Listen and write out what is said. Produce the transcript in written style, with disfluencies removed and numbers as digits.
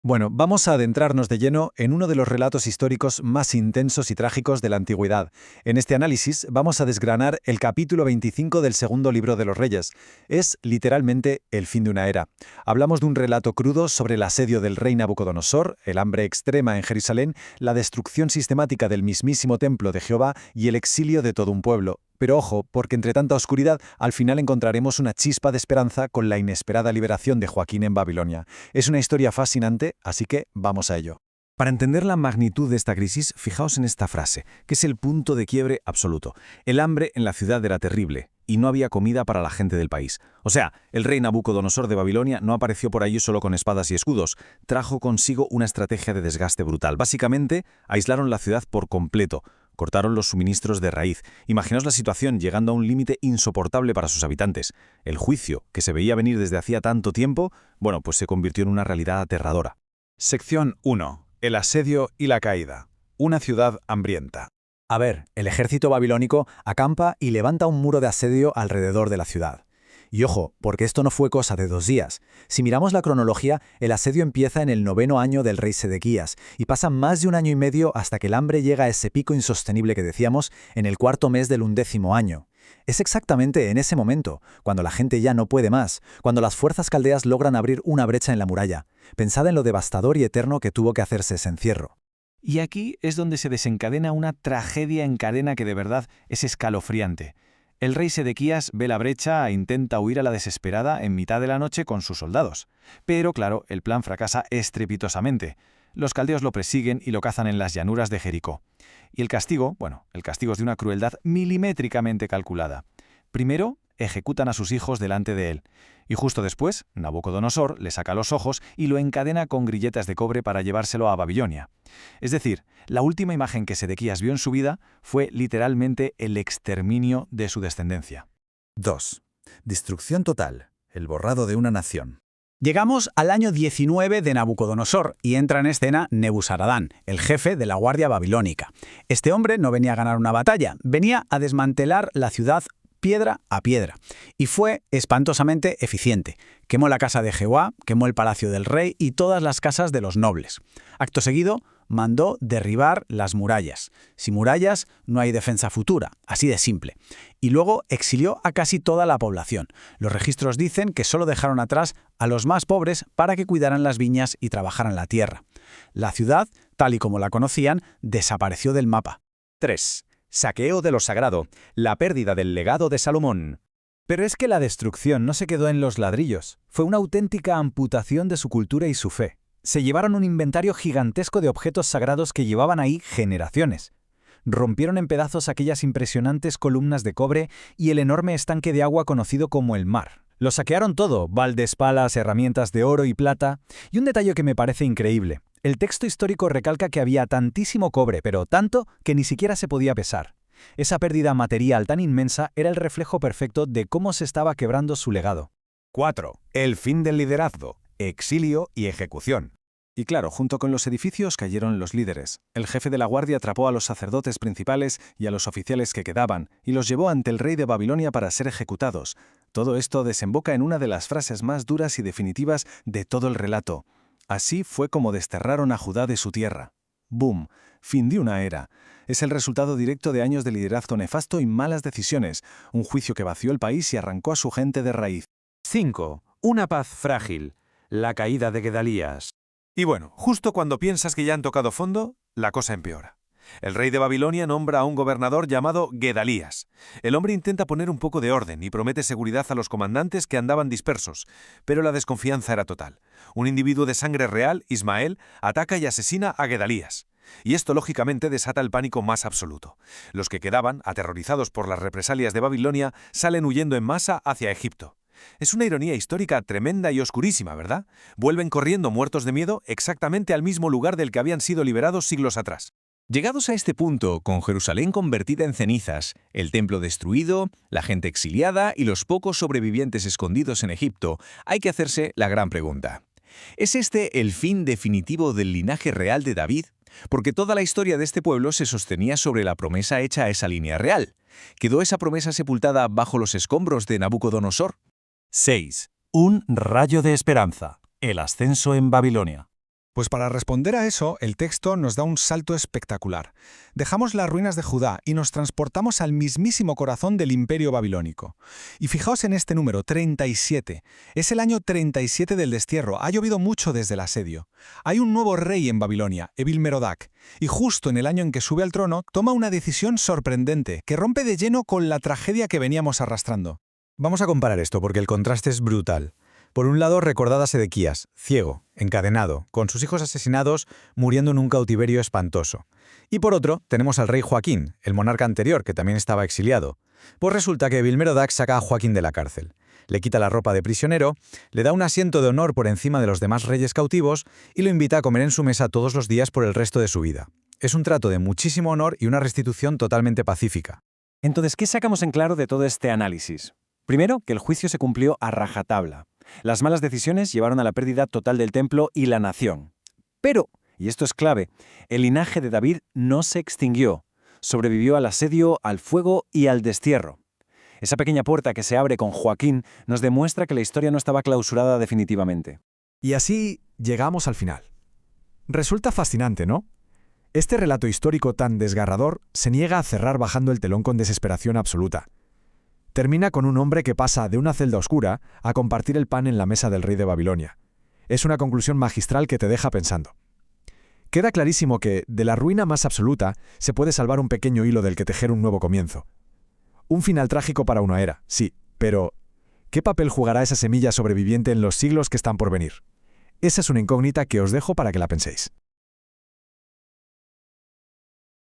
Bueno, vamos a adentrarnos de lleno en uno de los relatos históricos más intensos y trágicos de la antigüedad. En este análisis vamos a desgranar el capítulo 25 del segundo libro de los Reyes. Es literalmente el fin de una era. Hablamos de un relato crudo sobre el asedio del rey Nabucodonosor, el hambre extrema en Jerusalén, la destrucción sistemática del mismísimo templo de Jehová y el exilio de todo un pueblo. Pero ojo, porque entre tanta oscuridad, al final encontraremos una chispa de esperanza con la inesperada liberación de Joaquín en Babilonia. Es una historia fascinante, así que vamos a ello. Para entender la magnitud de esta crisis, fijaos en esta frase, que es el punto de quiebre absoluto. El hambre en la ciudad era terrible, y no había comida para la gente del país. O sea, el rey Nabucodonosor de Babilonia no apareció por allí solo con espadas y escudos, trajo consigo una estrategia de desgaste brutal. Básicamente, aislaron la ciudad por completo, cortaron los suministros de raíz. Imaginaos la situación llegando a un límite insoportable para sus habitantes. El juicio, que se veía venir desde hacía tanto tiempo, pues se convirtió en una realidad aterradora. Sección 1. El asedio y la caída. Una ciudad hambrienta. A ver, el ejército babilónico acampa y levanta un muro de asedio alrededor de la ciudad. Y ojo, porque esto no fue cosa de 2 días. Si miramos la cronología, el asedio empieza en el 9º año del rey Sedequías y pasa más de 1 año y medio hasta que el hambre llega a ese pico insostenible que decíamos en el 4º mes del 11º año. Es exactamente en ese momento, cuando la gente ya no puede más, cuando las fuerzas caldeas logran abrir una brecha en la muralla. Pensad en lo devastador y eterno que tuvo que hacerse ese encierro. Y aquí es donde se desencadena una tragedia en cadena que de verdad es escalofriante. El rey Sedequías ve la brecha e intenta huir a la desesperada en mitad de la noche con sus soldados. Pero claro, el plan fracasa estrepitosamente. Los caldeos lo persiguen y lo cazan en las llanuras de Jericó. Y el castigo es de una crueldad milimétricamente calculada. Primero, ejecutan a sus hijos delante de él. Y justo después, Nabucodonosor le saca los ojos y lo encadena con grilletas de cobre para llevárselo a Babilonia. Es decir, la última imagen que Sedequías vio en su vida fue literalmente el exterminio de su descendencia. 2. Destrucción total. El borrado de una nación. Llegamos al año 19 de Nabucodonosor y entra en escena Nebuzaradán, el jefe de la guardia babilónica. Este hombre no venía a ganar una batalla, venía a desmantelar la ciudad piedra a piedra. Y fue espantosamente eficiente. Quemó la casa de Jehová, quemó el palacio del rey y todas las casas de los nobles. Acto seguido, mandó derribar las murallas. Sin murallas no hay defensa futura, así de simple. Y luego exilió a casi toda la población. Los registros dicen que solo dejaron atrás a los más pobres para que cuidaran las viñas y trabajaran la tierra. La ciudad, tal y como la conocían, desapareció del mapa. 3. Saqueo de lo sagrado, la pérdida del legado de Salomón. Pero es que la destrucción no se quedó en los ladrillos, fue una auténtica amputación de su cultura y su fe. Se llevaron un inventario gigantesco de objetos sagrados que llevaban ahí generaciones. Rompieron en pedazos aquellas impresionantes columnas de cobre y el enorme estanque de agua conocido como el mar. Lo saquearon todo, baldes, palas, herramientas de oro y plata. Y un detalle que me parece increíble. El texto histórico recalca que había tantísimo cobre, pero tanto que ni siquiera se podía pesar. Esa pérdida material tan inmensa era el reflejo perfecto de cómo se estaba quebrando su legado. 4. El fin del liderazgo, exilio y ejecución. Y claro, junto con los edificios cayeron los líderes. El jefe de la guardia atrapó a los sacerdotes principales y a los oficiales que quedaban, y los llevó ante el rey de Babilonia para ser ejecutados. Todo esto desemboca en una de las frases más duras y definitivas de todo el relato. Así fue como desterraron a Judá de su tierra. ¡Boom! Fin de una era. Es el resultado directo de años de liderazgo nefasto y malas decisiones, un juicio que vació el país y arrancó a su gente de raíz. 5. Una paz frágil, la caída de Gedalías. Y bueno, justo cuando piensas que ya han tocado fondo, la cosa empeora. El rey de Babilonia nombra a un gobernador llamado Gedalías. El hombre intenta poner un poco de orden y promete seguridad a los comandantes que andaban dispersos, pero la desconfianza era total. Un individuo de sangre real, Ismael, ataca y asesina a Gedalías. Y esto lógicamente desata el pánico más absoluto. Los que quedaban, aterrorizados por las represalias de Babilonia, salen huyendo en masa hacia Egipto. Es una ironía histórica tremenda y oscurísima, ¿verdad? Vuelven corriendo muertos de miedo exactamente al mismo lugar del que habían sido liberados siglos atrás. Llegados a este punto, con Jerusalén convertida en cenizas, el templo destruido, la gente exiliada y los pocos sobrevivientes escondidos en Egipto, hay que hacerse la gran pregunta. ¿Es este el fin definitivo del linaje real de David? Porque toda la historia de este pueblo se sostenía sobre la promesa hecha a esa línea real. ¿Quedó esa promesa sepultada bajo los escombros de Nabucodonosor? 6. Un rayo de esperanza. El ascenso en Babilonia. Pues para responder a eso, el texto nos da un salto espectacular. Dejamos las ruinas de Judá y nos transportamos al mismísimo corazón del imperio babilónico. Y fijaos en este número, 37. Es el año 37 del destierro, ha llovido mucho desde el asedio. Hay un nuevo rey en Babilonia, Evil-Merodach, y justo en el año en que sube al trono, toma una decisión sorprendente, que rompe de lleno con la tragedia que veníamos arrastrando. Vamos a comparar esto porque el contraste es brutal. Por un lado, recordad a Sedequías, ciego, encadenado, con sus hijos asesinados, muriendo en un cautiverio espantoso. Y por otro, tenemos al rey Joaquín, el monarca anterior, que también estaba exiliado. Pues resulta que Evil-Merodach saca a Joaquín de la cárcel. Le quita la ropa de prisionero, le da un asiento de honor por encima de los demás reyes cautivos y lo invita a comer en su mesa todos los días por el resto de su vida. Es un trato de muchísimo honor y una restitución totalmente pacífica. Entonces, ¿qué sacamos en claro de todo este análisis? Primero, que el juicio se cumplió a rajatabla. Las malas decisiones llevaron a la pérdida total del templo y la nación. Pero, y esto es clave, el linaje de David no se extinguió. Sobrevivió al asedio, al fuego y al destierro. Esa pequeña puerta que se abre con Joaquín nos demuestra que la historia no estaba clausurada definitivamente. Y así llegamos al final. Resulta fascinante, ¿no? Este relato histórico tan desgarrador se niega a cerrar bajando el telón con desesperación absoluta. Termina con un hombre que pasa de una celda oscura a compartir el pan en la mesa del rey de Babilonia. Es una conclusión magistral que te deja pensando. Queda clarísimo que, de la ruina más absoluta, se puede salvar un pequeño hilo del que tejer un nuevo comienzo. Un final trágico para una era, sí, pero ¿qué papel jugará esa semilla sobreviviente en los siglos que están por venir? Esa es una incógnita que os dejo para que la penséis.